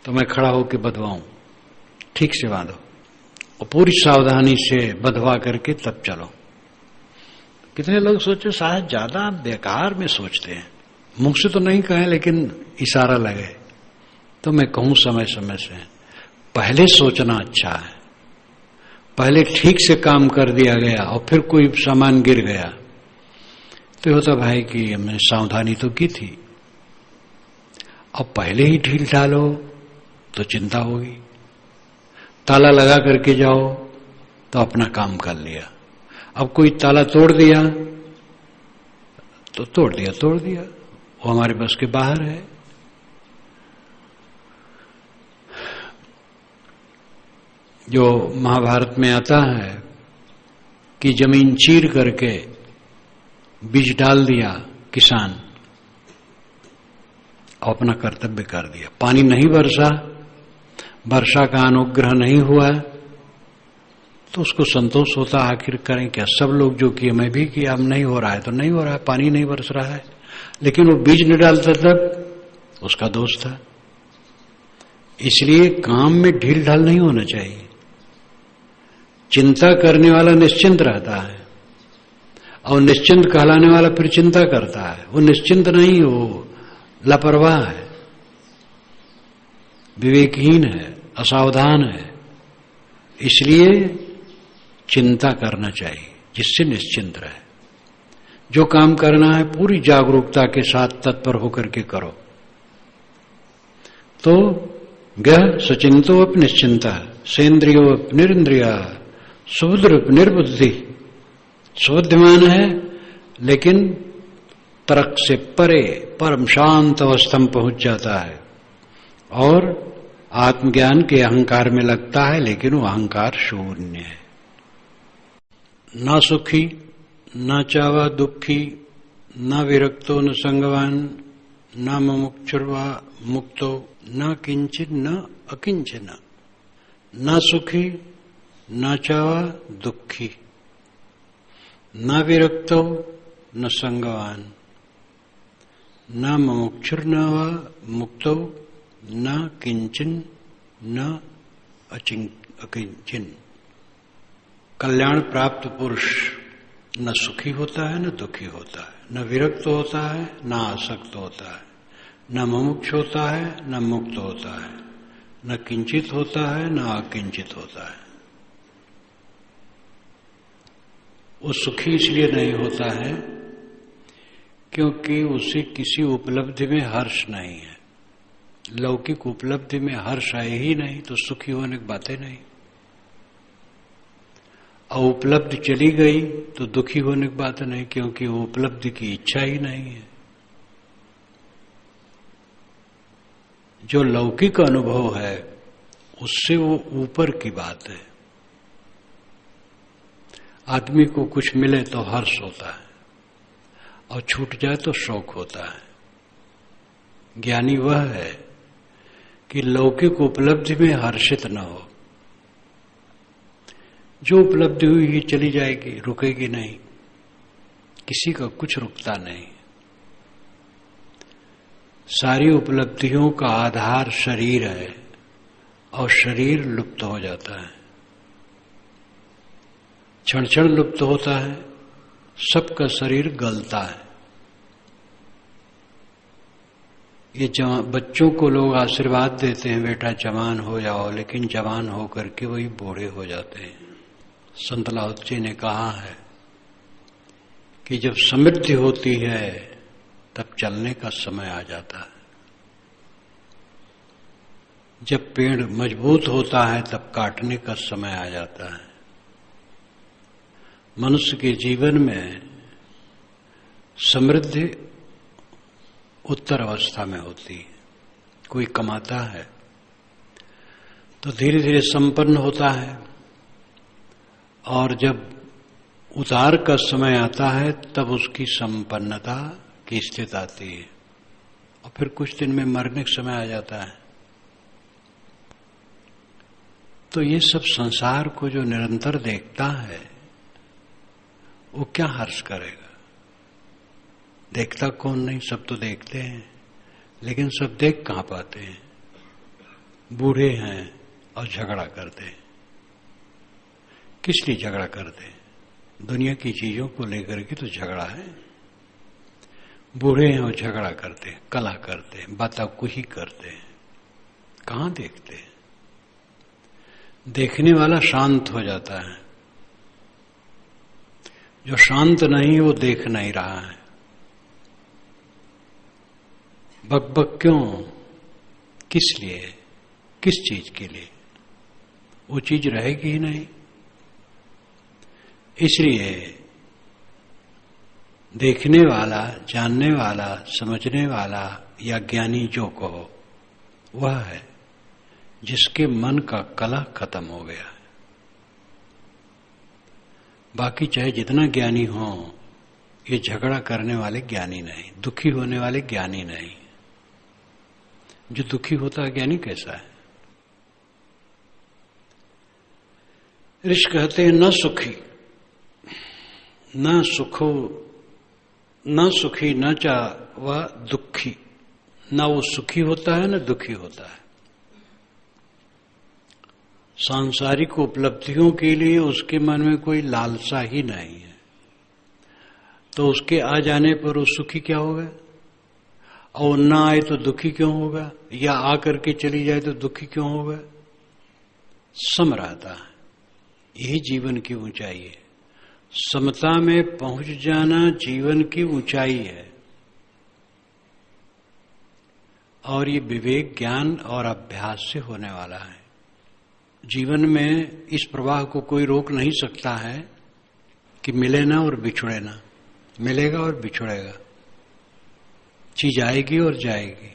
तो मैं खड़ा होकर बंधवाऊं, ठीक से बांधो और पूरी सावधानी से बंधवा करके तब चलो। कितने लोग सोचो शायद ज्यादा बेकार में सोचते हैं, मुख से तो नहीं कहें लेकिन इशारा लगे। तो मैं कहूं समय समय से पहले सोचना अच्छा है। पहले ठीक से काम कर दिया गया और फिर कोई सामान गिर गया तो होता भाई कि हमने सावधानी तो की थी, अब पहले ही ढील ढालो तो चिंता होगी। ताला लगा करके जाओ तो अपना काम कर लिया, अब कोई ताला तोड़ दिया तो तोड़ दिया, वो हमारे बस के बाहर है। जो महाभारत में आता है कि जमीन चीर करके बीज डाल दिया किसान और अपना कर्तव्य कर दिया, पानी नहीं बरसा, वर्षा का अनुग्रह नहीं हुआ, तो उसको संतोष होता आखिर करें क्या, सब लोग जो किए मैं भी किया, अब नहीं हो रहा है तो नहीं हो रहा है, पानी नहीं बरस रहा है, लेकिन वो बीज नहीं डालता तब उसका दोष था। इसलिए काम में ढील ढाल नहीं होना चाहिए। चिंता करने वाला निश्चिंत रहता है और निश्चिंत कहलाने वाला फिर चिंता करता है। वो निश्चिंत नहीं, वो लापरवाह है, विवेकहीन है, असावधान है। इसलिए चिंता करना चाहिए जिससे निश्चिंत रहे। जो काम करना है पूरी जागरूकता के साथ तत्पर होकर के करो। तो गह सचिंतोप निश्चिंता, सेन्द्रियोप निरिंद्रिया, सुबुद्धिप निर्बुद्धि। सुबुद्धिमान है लेकिन तर्क से परे परम शांत अवस्था में पहुंच जाता है और आत्मज्ञान के अहंकार में लगता है, लेकिन वो अहंकार शून्य है। न सुखी न चावा दुखी, न विरक्तो न संगवान, न मुमुक्षुर्वा मुक्तो, न किंचित न अकिंचन। न सुखी न चावा दुखी, न विरक्तो न संगवान, न मुमुक्षुर्न वा मुक्तो, न किंचन न अकिंचन। कल्याण प्राप्त पुरुष न सुखी होता है न दुखी होता है, न विरक्त होता है न आसक्त होता है, न मुमुक्ष होता है न मुक्त होता है, न किंचित होता है न अकिंचित होता है। वो सुखी इसलिए नहीं होता है क्योंकि उसे किसी उपलब्धि में हर्ष नहीं है। लौकिक उपलब्धि में हर्ष है ही नहीं तो सुखी होने की बातें नहीं। और उपलब्धि चली गई तो दुखी होने की बात नहीं, क्योंकि वो उपलब्धि की इच्छा ही नहीं है। जो लौकिक अनुभव है उससे वो ऊपर की बात है। आदमी को कुछ मिले तो हर्ष होता है और छूट जाए तो शोक होता है। ज्ञानी वह है कि लौकिक उपलब्धि में हर्षित न हो। जो उपलब्धि हुई ही चली जाएगी, रुकेगी नहीं। किसी का कुछ रुकता नहीं। सारी उपलब्धियों का आधार शरीर है और शरीर लुप्त हो जाता है, क्षण क्षण लुप्त होता है। सबका शरीर गलता है। ये बच्चों को लोग आशीर्वाद देते हैं, बेटा जवान हो जाओ, लेकिन जवान होकर के वही बूढ़े हो जाते हैं। संत लाओत्से जी ने कहा है कि जब समृद्धि होती है तब चलने का समय आ जाता है। जब पेड़ मजबूत होता है तब काटने का समय आ जाता है। मनुष्य के जीवन में समृद्धि उत्तर अवस्था में होती है। कोई कमाता है तो धीरे धीरे संपन्न होता है, और जब उतार का समय आता है तब उसकी संपन्नता की स्थिति आती है, और फिर कुछ दिन में मरने का समय आ जाता है। तो ये सब संसार को जो निरंतर देखता है वो क्या हर्ष करेगा? देखता कौन नहीं, सब तो देखते हैं, लेकिन सब देख कहां पाते हैं? बूढ़े हैं और झगड़ा करते हैं। किस लिए झगड़ा करते हैं? दुनिया की चीजों को लेकर के तो झगड़ा है। बूढ़े हैं और झगड़ा करते हैं, कला करते हैं, बाताकुही करते हैं। कहां देखते हैं? देखने वाला शांत हो जाता है। जो शांत नहीं वो देख नहीं रहा है। बकबक क्यों? किस लिए? किस चीज के लिए? वो चीज रहेगी ही नहीं। इसलिए देखने वाला, जानने वाला, समझने वाला या ज्ञानी जो कहो वह है जिसके मन का कला खत्म हो गया है। बाकी चाहे जितना ज्ञानी हो, ये झगड़ा करने वाले ज्ञानी नहीं, दुखी होने वाले ज्ञानी नहीं। जो दुखी होता है ज्ञानी कैसा है? ऋषि कहते हैं न सुखी न सुखो न सुखी न चा वह दुखी। न वो सुखी होता है न दुखी होता है। सांसारिक उपलब्धियों के लिए उसके मन में कोई लालसा ही नहीं है, तो उसके आ जाने पर वो सुखी क्या होगा? और ना आए तो दुखी क्यों होगा? या आकर के चली जाए तो दुखी क्यों होगा? सम रहता है। यही जीवन की ऊंचाई है। समता में पहुंच जाना जीवन की ऊंचाई है। और ये विवेक, ज्ञान और अभ्यास से होने वाला है। जीवन में इस प्रवाह को कोई रोक नहीं सकता है कि मिले ना और बिछुड़े ना। मिलेगा और बिछुड़ेगा। चीज आएगी और जाएगी।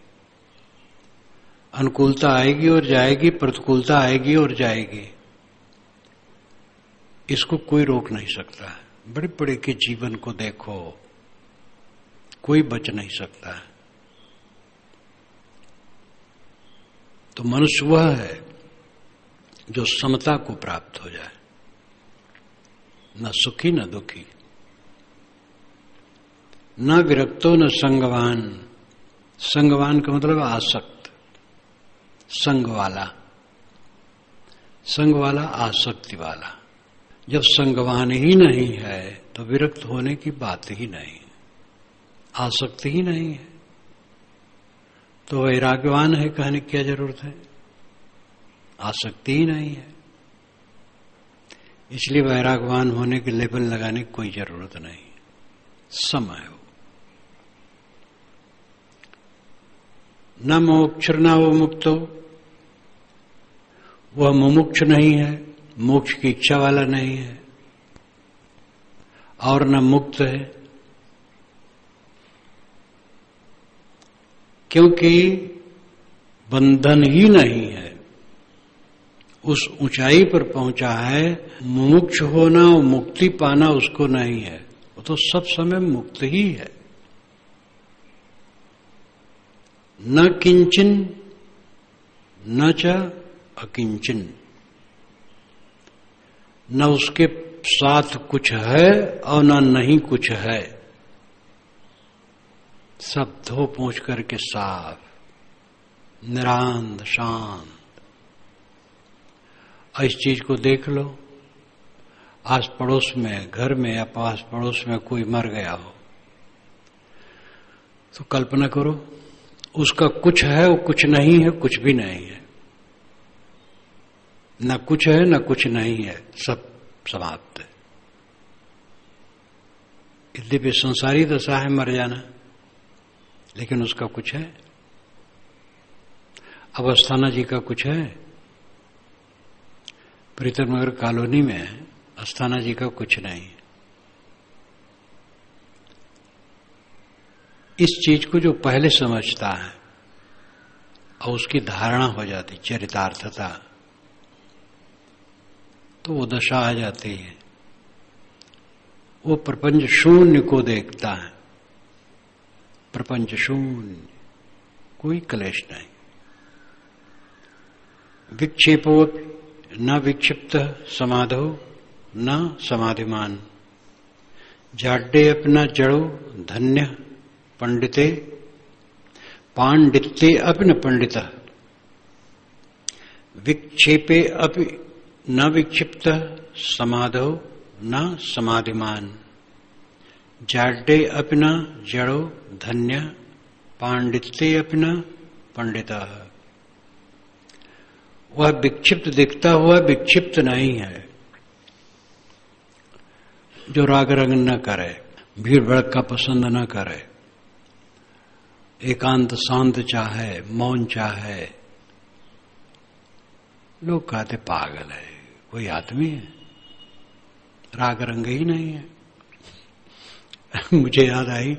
अनुकूलता आएगी और जाएगी, प्रतिकूलता आएगी और जाएगी। इसको कोई रोक नहीं सकता है। बड़े बड़े के जीवन को देखो, कोई बच नहीं सकता है। तो मनुष्य वह है जो समता को प्राप्त हो जाए, न सुखी न दुखी, न विरक्तो न संगवान। संगवान का मतलब आसक्त, संग वाला, संग वाला आसक्ति वाला। जब संगवान ही नहीं है तो विरक्त होने की बात ही नहीं, आसक्ति ही नहीं है तो वैराग्यवान है कहने की क्या जरूरत है? आसक्ति ही नहीं है। इसलिए वैरागवान होने के लेबल लगाने की कोई जरूरत नहीं, समय हो। न मोक्ष न वो मुक्त हो, वह मुमुक्ष नहीं है, मोक्ष की इच्छा वाला नहीं है, और न मुक्त है, क्योंकि बंधन ही नहीं है। उस ऊंचाई पर पहुंचा है, मुमुक्ष होना और मुक्ति पाना उसको नहीं है, वो तो सब समय मुक्त ही है। न किंचन न च अकिंचन, न उसके साथ कुछ है और न नहीं कुछ है, सब धो पोंछ करके साफ, निरांत, शांत। इस चीज को देख लो, आस पड़ोस में, घर में या पास पड़ोस में कोई मर गया हो तो कल्पना करो, उसका कुछ है, वो कुछ नहीं है, कुछ भी नहीं है, न कुछ है न कुछ नहीं है, सब समाप्त है। यद्यपि संसारी दशा है मर जाना, लेकिन उसका कुछ है। अब अस्थाना जी का कुछ है, प्रीतम नगर कॉलोनी में अस्थाना जी का कुछ नहीं है। इस चीज को जो पहले समझता है और उसकी धारणा हो जाती, चरितार्थता, तो वो दशा आ जाती है। वो प्रपंच शून्य को देखता है, प्रपंच शून्य, कोई क्लेश नहीं। विक्षेपो न विक्षिप्त समाधो न समाधिमान, जाड्डे अपना जड़ो धन्य पंडिते पांडित्ये अपि न पंडित, विक्षेपे अपि न विक्षिप्त समाधो न समाधिमान, जाड्डे अपि न जड़ो धन्य पांडित्ये अपि न पंडित। वह विक्षिप्त दिखता हुआ विक्षिप्त नहीं है, जो राग रंग न करे, भीड़ भड़का पसंद न करे, एकांत शांत चाहे, मौन चाहे। लोग कहते पागल है, कोई आदमी है, राग रंग ही नहीं है। मुझे याद आई,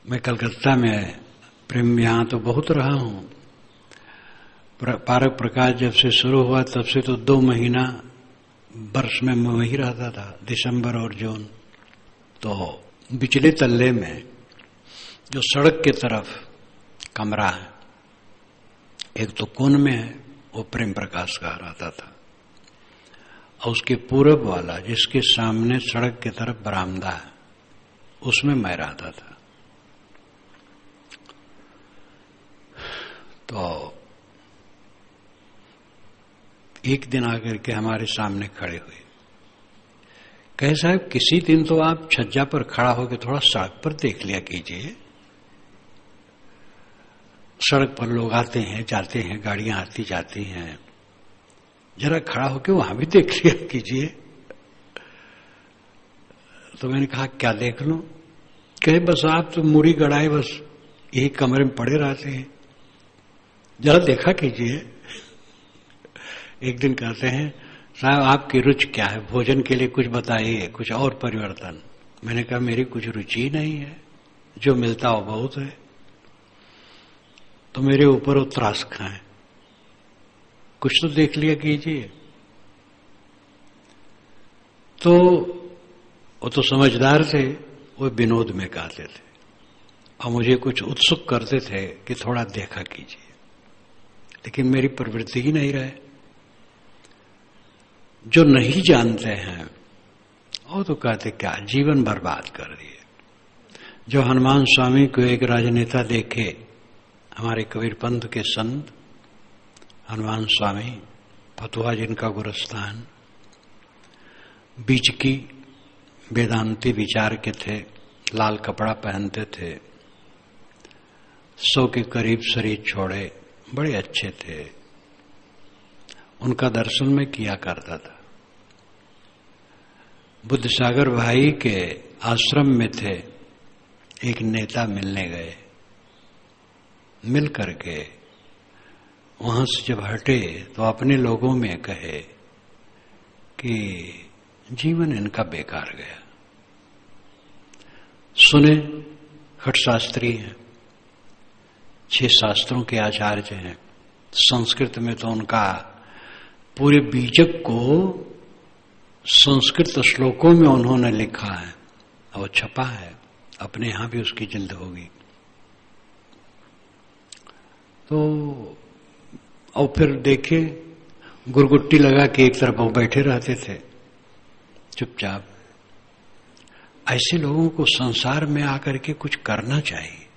मैं कलकत्ता में प्रेम यहां तो बहुत रहा हूं, पारक प्रकाश जब से शुरू हुआ तब से तो 2 महीना वर्ष में मैं वहीं रहता था, दिसंबर और जून। तो बिचले तल्ले में जो सड़क की तरफ कमरा है, एक तो कोन में है, वो प्रेम प्रकाश का रहता था, और उसके पूरब वाला जिसके सामने सड़क की तरफ बरामदा है, उसमें मैं रहता था। तो एक दिन आकर के हमारे सामने खड़े हुए, कहे साहब किसी दिन तो आप छज्जा पर खड़ा होकर थोड़ा सड़क पर देख लिया कीजिए, सड़क पर लोग आते हैं जाते हैं, गाड़ियां आती जाती हैं, जरा खड़ा होकर वहां भी देख लिया कीजिए। तो मैंने कहा क्या देख लूं? कहे बस आप तो मुड़ी गड़ाए बस यही कमरे में पड़े रहते हैं, जरा देखा कीजिए। एक दिन कहते हैं साहब आपकी रुचि क्या है, भोजन के लिए कुछ बताइए, कुछ और परिवर्तन। मैंने कहा मेरी कुछ रुचि ही नहीं है, जो मिलता हो बहुत है। तो मेरे ऊपर वो त्रास खाएं, कुछ तो देख लिया कीजिए। तो वो तो समझदार थे, वो विनोद में कहते थे और मुझे कुछ उत्सुक करते थे कि थोड़ा देखा कीजिए, लेकिन मेरी प्रवृत्ति ही नहीं रहे। जो नहीं जानते हैं वो तो कहते क्या जीवन बर्बाद कर दिए। जो हनुमान स्वामी को एक राजनेता देखे, हमारे कबीर पंथ के संत हनुमान स्वामी, फतुहा जिनका गुरुस्थान, बीच की वेदांती विचार के थे, लाल कपड़ा पहनते थे, 100 के करीब शरीर छोड़े, बड़े अच्छे थे। उनका दर्शन मैं किया करता था। बुद्ध सागर भाई के आश्रम में थे, एक नेता मिलने गए। मिल करके वहां से जब हटे तो अपने लोगों में कहे कि जीवन इनका बेकार गया। सुने, खट शास्त्री हैं, 6 शास्त्रों के आचार्य हैं। संस्कृत में तो उनका पूरे बीजक को संस्कृत श्लोकों में उन्होंने लिखा है और छपा है, अपने यहां भी उसकी जिल्द होगी। तो और फिर देखे, गुरगुट्टी लगा के एक तरफ वो बैठे रहते थे चुपचाप। ऐसे लोगों को संसार में आकर के कुछ करना चाहिए,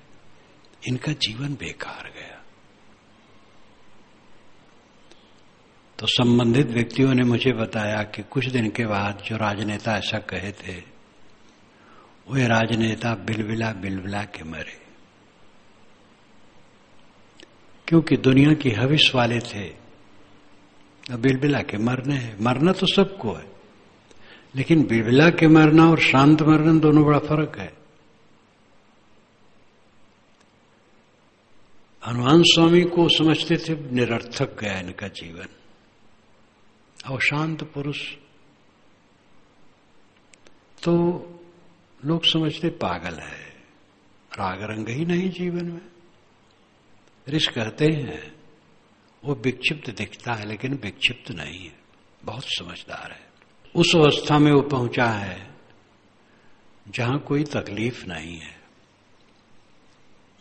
इनका जीवन बेकार गया। तो संबंधित व्यक्तियों ने मुझे बताया कि कुछ दिन के बाद जो राजनेता ऐसा कहे थे, वे राजनेता बिलबिला बिलबिला के मरे, क्योंकि दुनिया की हविस वाले थे। बिलबिला के मरने है, मरना तो सबको है, लेकिन बिलबिला के मरना और शांत मरना दोनों बड़ा फर्क है। हनुमान स्वामी को समझते थे निरर्थक गया इनका जीवन, और शांत पुरुष तो लोग समझते पागल है, राग रंग ही नहीं जीवन में। ऋषि कहते हैं वो विक्षिप्त दिखता है लेकिन विक्षिप्त नहीं है, बहुत समझदार है। उस अवस्था में वो पहुंचा है जहां कोई तकलीफ नहीं है।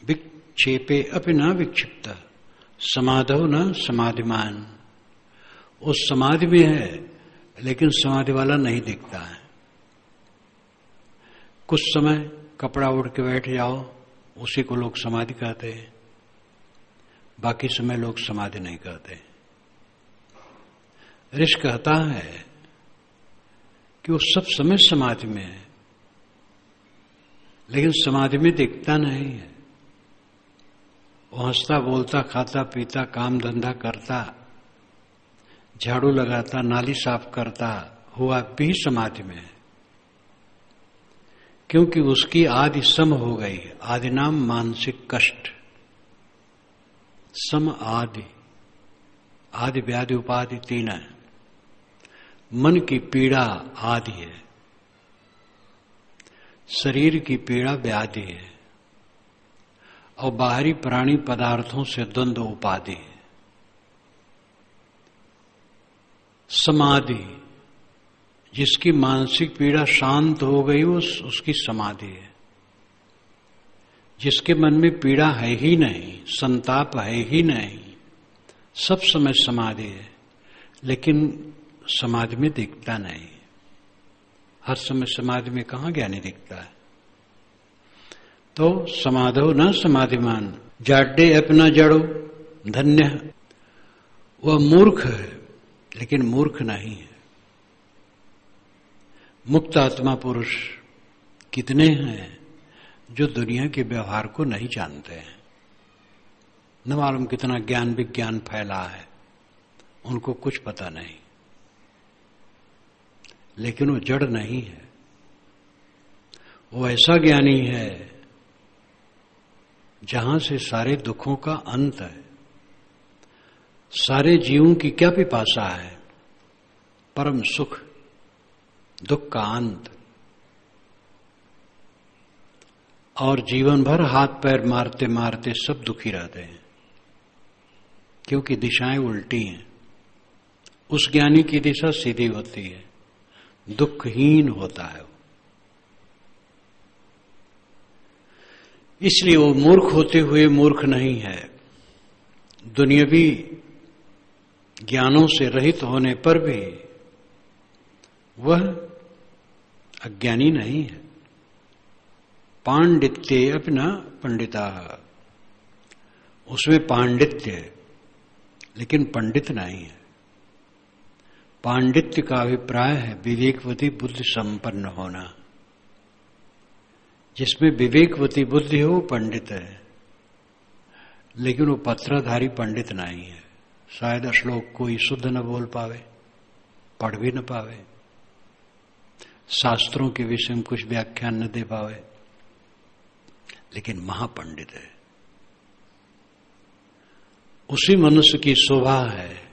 विक्षेपे अपि न विक्षिप्त समाधौ न समाधिमान। उस समाधि में है लेकिन समाधि वाला नहीं दिखता है। कुछ समय कपड़ा उड़ के बैठ जाओ, उसी को लोग समाधि कहते हैं, बाकी समय लोग समाधि नहीं कहते। ऋषि कहता है कि वो सब समय समाधि में है लेकिन समाधि में दिखता नहीं है। वो हंसता बोलता खाता पीता काम धंधा करता, झाड़ू लगाता, नाली साफ करता हुआ भी समाधि में है, क्योंकि उसकी आदि सम हो गई। आदि नाम मानसिक कष्ट, सम आदि, आदि व्याधि उपाधि 3 है। मन की पीड़ा आदि है, शरीर की पीड़ा व्याधि है, और बाहरी प्राणी पदार्थों से द्वंद्व उपाधि है। समाधि, जिसकी मानसिक पीड़ा शांत हो गई उसकी समाधि है। जिसके मन में पीड़ा है ही नहीं, संताप है ही नहीं, सब समय समाधि है, लेकिन समाधि में दिखता नहीं। हर समय समाधि में कहां ज्ञानी दिखता है। तो समाधो न समाधिमान, जाड्डे अपना जड़ो धन्य। वह मूर्ख है लेकिन मूर्ख नहीं है। मुक्त आत्मा पुरुष कितने हैं जो दुनिया के व्यवहार को नहीं जानते हैं। न मालूम कितना ज्ञान विज्ञान फैला है, उनको कुछ पता नहीं, लेकिन वो जड़ नहीं है। वो ऐसा ज्ञानी है जहां से सारे दुखों का अंत है। सारे जीवों की क्या पिपासा है? परम सुख, दुख का अंत। और जीवन भर हाथ पैर मारते मारते सब दुखी रहते हैं, क्योंकि दिशाएं उल्टी हैं। उस ज्ञानी की दिशा सीधी होती है, दुखहीन होता है। इसलिए वो मूर्ख होते हुए मूर्ख नहीं है। दुनियावी ज्ञानों से रहित होने पर भी वह अज्ञानी नहीं है। पांडित्य अपना पंडिता, उसमें पांडित्य है लेकिन पंडित नहीं है। पांडित्य का अभिप्राय है विवेकवती बुद्धि संपन्न होना। जिसमें विवेकवती बुद्धि हो पंडित है, लेकिन वो पत्रधारी पंडित नहीं है। शायद श्लोक कोई शुद्ध न बोल पावे, पढ़ भी न पावे। शास्त्रों के विषय में कुछ व्याख्यान न दे पावे, लेकिन महापंडित है। उसी मनुष्य की शोभा है,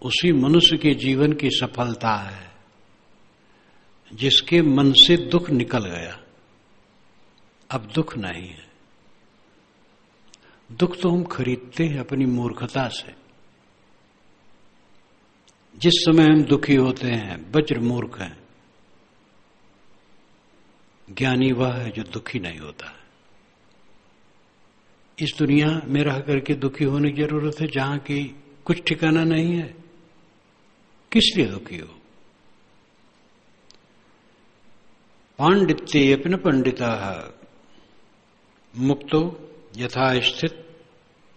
उसी मनुष्य के जीवन की सफलता है जिसके मन से दुख निकल गया। अब दुख नहीं है। दुख तो हम खरीदते हैं अपनी मूर्खता से। जिस समय हम दुखी होते हैं, वज्र मूर्ख हैं। ज्ञानी वह है जो दुखी नहीं होता है। इस दुनिया में रह करके दुखी होने की जरूरत है जहां की कुछ ठिकाना नहीं है। किस लिए दुखी हो? पांडित्य अपने पंडिता मुक्तो यथा स्थित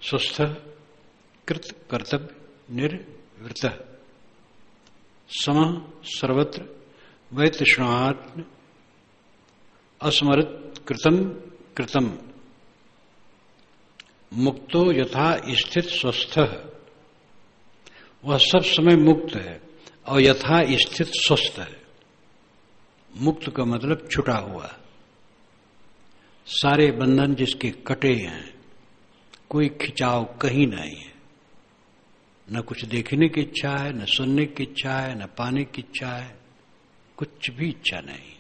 स्वस्थ कृत कर्तव्य निर्वृत सम सर्वत्र वैतृष्णात् अस्मरत कृतम कृतम मुक्तो यथा स्थित स्वस्थ। वह सब समय मुक्त है और यथा स्थित स्वस्थ है। मुक्त का मतलब छुटा हुआ, सारे बंधन जिसके कटे हैं, कोई खिंचाव कहीं नहीं है। न कुछ देखने की इच्छा है, न सुनने की इच्छा है, न पाने की इच्छा है, कुछ भी इच्छा नहीं।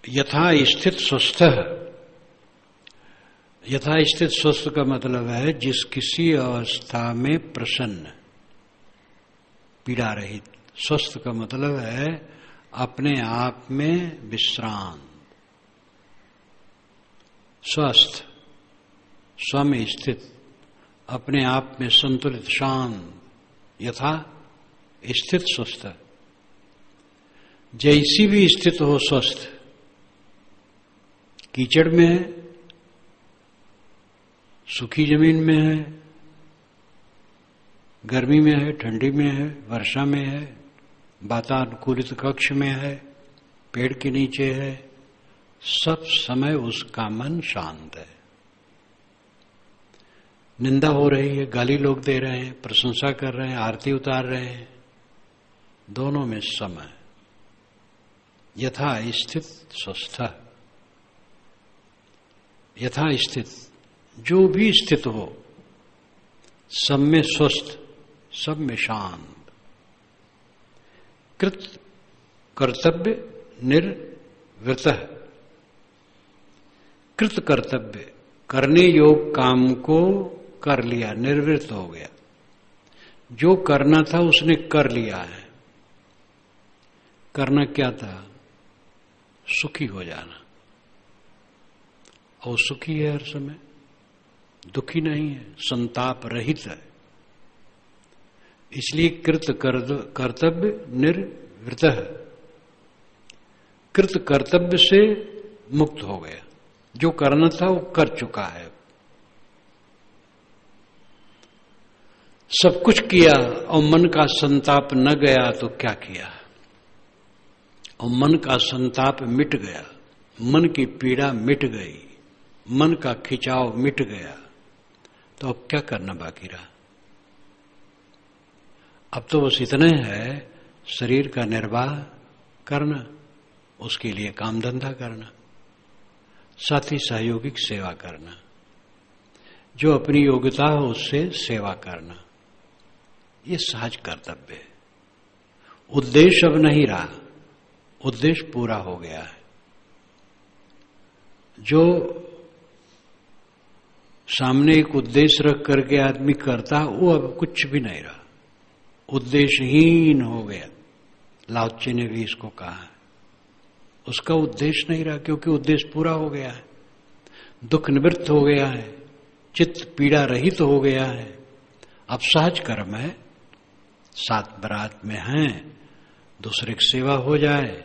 यथा स्थित स्वस्थ। यथा स्थित स्वस्थ का मतलब है जिस किसी अवस्था में प्रसन्न, पीड़ा रहित। स्वस्थ का मतलब है अपने आप में विश्रांत, स्वस्थ, स्व में स्थित, अपने आप में संतुलित, शांत। यथा स्थित स्वस्थ। जैसी भी स्थित हो स्वस्थ। कीचड़ में है, सूखी जमीन में है, गर्मी में है, ठंडी में है, वर्षा में है, वातानुकूलित कक्ष में है, पेड़ के नीचे है, सब समय उसका मन शांत है। निंदा हो रही है, गाली लोग दे रहे हैं, प्रशंसा कर रहे हैं, आरती उतार रहे हैं, दोनों में समय। यथा स्थित स्वस्थ। यथा स्थित, जो भी स्थित हो, सब में स्वस्थ, सब में शांत। कृत कर्तव्य निर्वृत। कृत कर्तव्य, करने योग काम को कर लिया, निर्वृत हो गया। जो करना था उसने कर लिया है। करना क्या था? सुखी हो जाना। और सुखी है हर समय, दुखी नहीं है, संताप रहित है। इसलिए कृत कर्तव्य निर्वृत है। कृत कर्तव्य से मुक्त हो गया। जो करना था वो कर चुका है। सब कुछ किया और मन का संताप न गया तो क्या किया? और मन का संताप मिट गया, मन की पीड़ा मिट गई, मन का खिंचाव मिट गया, तो अब क्या करना बाकी रहा? अब तो बस इतना है, शरीर का निर्वाह करना, उसके लिए काम धंधा करना, साथ ही सहयोगिक सेवा करना, जो अपनी योग्यता हो उससे सेवा करना, ये सहज कर्तव्य है। उद्देश्य अब नहीं रहा, उद्देश्य पूरा हो गया है। जो सामने एक उद्देश्य रख करके आदमी करता, वो अब कुछ भी नहीं रहा, उद्देश्यहीन हो गया। लाओत्से ने भी इसको कहा है। उसका उद्देश्य नहीं रहा, क्योंकि उद्देश्य पूरा हो गया है, दुख निवृत्त हो गया है, चित्त पीड़ा रहित हो गया है। अब सहज कर्म है, सात बरात में हैं, दूसरे की सेवा हो जाए,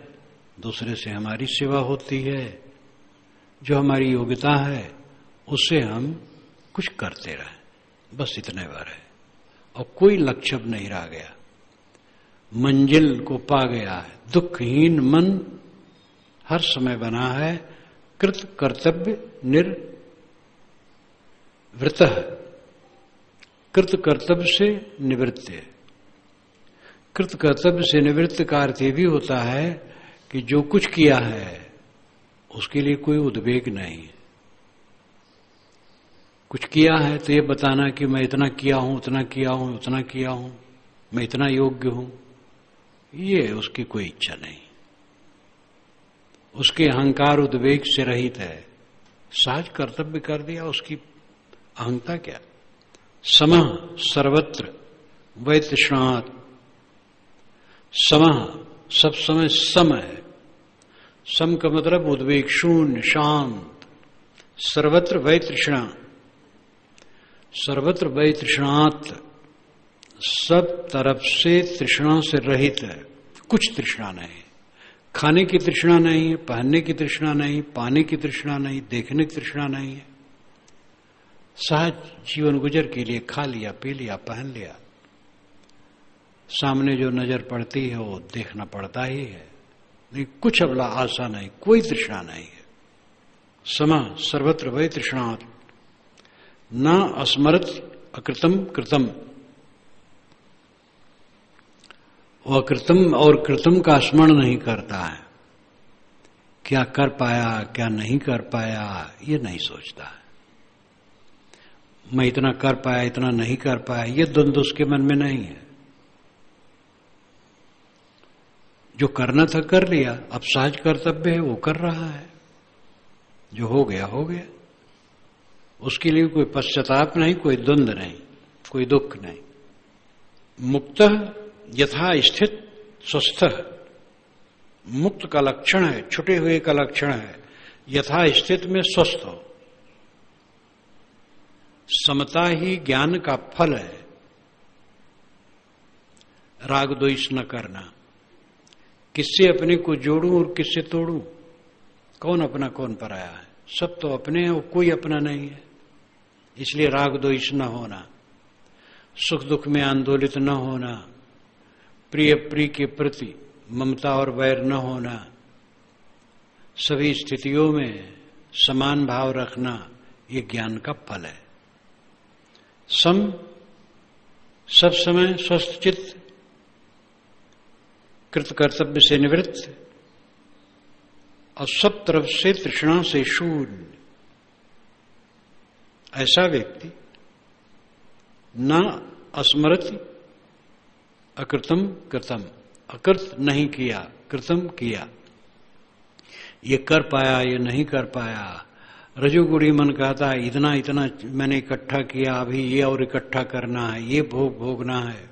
दूसरे से हमारी सेवा होती है, जो हमारी योग्यता है उससे हम कुछ करते रहें, बस इतने बार है। और कोई लक्ष्य नहीं रह गया, मंजिल को पा गया है। दुखहीन मन हर समय बना है, कृत कर्तव्य निर्वृत है, कृत कर्तव्य से निवृत्त है। कृत कर्तव्य से निवृत्त का अर्थ ये भी होता है कि जो कुछ किया है उसके लिए कोई उद्वेग नहीं। कुछ किया है तो ये बताना कि मैं इतना किया हूं, उतना किया हूं, उतना किया हूं, मैं इतना योग्य हूं, ये उसकी कोई इच्छा नहीं। उसके अहंकार उद्वेग से रहित है। सहज कर्तव्य कर दिया, उसकी अहंता क्या। समः सर्वत्र वै तृष्णात्। समः सब समय सम है। सम का मतलब उद्वेग शून्य, शांत। सर्वत्र वै तृष्णा, सर्वत्र वै तृष्णात्, सब तरफ से तृष्णा से रहित है। कुछ तृष्णा नहीं। खाने की तृष्णा नहीं है, पहनने की तृष्णा नहीं, पाने की तृष्णा नहीं, देखने की तृष्णा नहीं है। सहज जीवन गुजर के लिए खा लिया, पी लिया, पहन लिया। सामने जो नजर पड़ती है वो देखना पड़ता ही है, नहीं कुछ अबला आशा नहीं, कोई तृष्णा नहीं है। समः सर्वत्र वै तृष्णात् न अस्मरत अकृतम कृतम। वह कृतम और कृतम का स्मरण नहीं करता है। क्या कर पाया, क्या नहीं कर पाया, ये नहीं सोचता है। मैं इतना कर पाया, इतना नहीं कर पाया, ये द्वंद्व उसके मन में नहीं है। जो करना था कर लिया, अब सहज कर्तव्य है वो कर रहा है। जो हो गया हो गया। उसके लिए कोई पश्चाताप नहीं, कोई द्वंद्व नहीं, कोई दुख नहीं। मुक्त यथा स्थित स्वस्थ। मुक्त का लक्षण है, छुटे हुए का लक्षण है यथा स्थित में स्वस्थ हो। समता ही ज्ञान का फल है। राग द्वेष न करना। किससे अपने को जोड़ूं और किससे तोड़ूं? कौन अपना कौन पराया है? सब तो अपने हैं, कोई अपना नहीं है। इसलिए राग द्वेष न होना, सुख दुख में आंदोलित न होना, प्रिय प्रिय के प्रति ममता और वैर न होना, सभी स्थितियों में समान भाव रखना, ये ज्ञान का फल है। सम सब समय स्वस्थ चित्त, कृत कर्तव्य से निवृत्त और सब तरफ से तृष्णा से शून्य। ऐसा व्यक्ति न अस्मरति अकृतम कृतम। अकृत नहीं किया, कृतम किया। ये कर पाया, ये नहीं कर पाया। रजोगुणी मन कहता है इतना इतना मैंने इकट्ठा किया, अभी ये और इकट्ठा करना है, ये भोग भोगना है,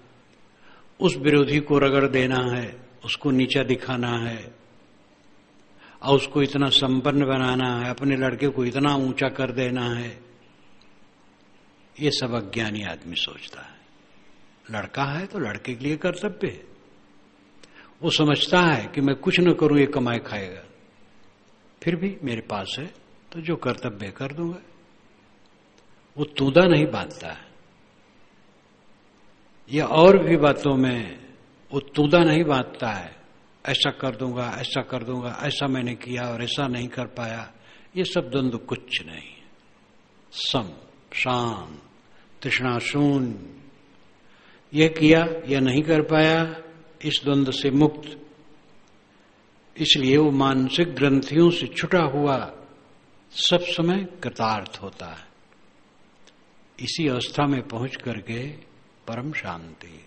उस विरोधी को रगड़ देना है, उसको नीचा दिखाना है और उसको इतना संपन्न बनाना है, अपने लड़के को इतना ऊंचा कर देना है। ये सब अज्ञानी आदमी सोचता है। लड़का है तो लड़के के लिए कर्तव्य है। वो समझता है कि मैं कुछ न करूं ये कमाए खाएगा, फिर भी मेरे पास है तो जो कर्तव्य कर दूंगा। वो तूदा नहीं बांधता है। या और भी बातों में वो तूदा नहीं बांधता है। ऐसा कर दूंगा, ऐसा कर दूंगा, ऐसा मैंने किया और ऐसा नहीं कर पाया। ये सब द्वंद्व कुछ नहीं। सम शांत तृष्णा शून्य। यह किया या नहीं कर पाया, इस द्वंद्व से मुक्त। इसलिए वो मानसिक ग्रंथियों से छुटा हुआ सब समय कृतार्थ होता है। इसी अवस्था में पहुंच करके परम शांति।